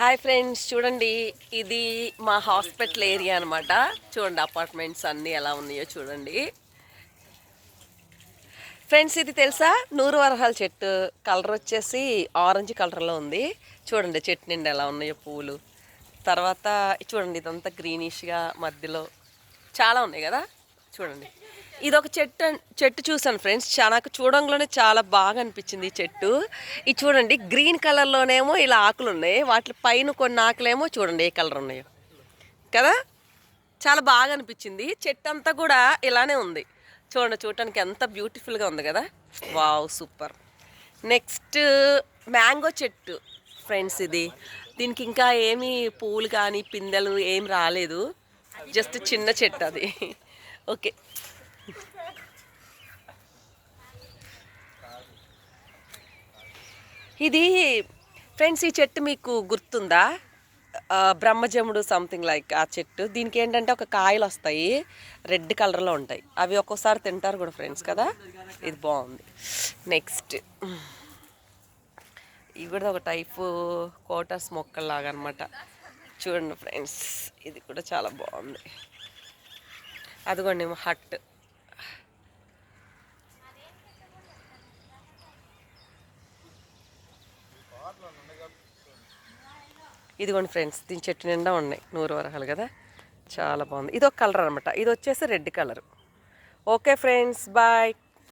Hi friends, చూడండి ఇది మా హాస్పిటల్ ఏరియా అనమాట. చూడండి అపార్ట్మెంట్స్ అన్నీ ఎలా ఉన్నాయో చూడండి ఫ్రెండ్స్. ఇది తెలుసా, నూరు వరహాల చెట్టు. కలర్ వచ్చేసి ఆరెంజ్ కలర్లో ఉంది. చూడండి చెట్టు నిండా ఎలా ఉన్నాయో పూలు. తర్వాత చూడండి ఇదంతా గ్రీనిష్గా మధ్యలో చాలా ఉన్నాయి కదా. చూడండి ఇది ఒక చెట్టు చూసాను ఫ్రెండ్స్. నాకు చూడంలోనే చాలా బాగా అనిపించింది ఈ చెట్టు. ఇది చూడండి గ్రీన్ కలర్లోనేమో ఇలా ఆకులు ఉన్నాయి, వాటి పైన కొన్ని ఆకులేమో చూడండి ఏ కలర్ ఉన్నాయో కదా. చాలా బాగా అనిపించింది. చెట్టు అంతా కూడా ఇలానే ఉంది. చూడటానికి ఎంత బ్యూటిఫుల్గా ఉంది కదా. Wow, super. నెక్స్ట్ మ్యాంగో చెట్టు ఫ్రెండ్స్. దీనికి ఇంకా ఏమీ పువ్వులు కానీ పిందెలు ఏం రాలేదు, జస్ట్ చిన్న చెట్టు అది. ఓకే, ఇది ఫ్రెండ్స్ ఈ చెట్టు మీకు గుర్తుందా? బ్రహ్మజముడు సంథింగ్ లైక్ ఆ చెట్టు. దీనికి ఏంటంటే ఒక కాయలు వస్తాయి, రెడ్ కలర్లో ఉంటాయి. అవి ఒక్కోసారి తింటారు కూడా ఫ్రెండ్స్ కదా. ఇది బాగుంది. నెక్స్ట్ ఇది కూడా ఒక టైపు కోటర్స్ మొక్కల్లాగా అనమాట. చూడండి ఫ్రెండ్స్, ఇది కూడా చాలా బాగుంది. అదిగోండి హట్. ఇదిగోండి ఫ్రెండ్స్, దీని చెట్టు నిండా ఉన్నాయి నూరు వరహాలు కదా. చాలా బాగుంది. ఇది ఒక కలర్ అనమాట. ఇది వచ్చేసి red colour. Okay friends, bye.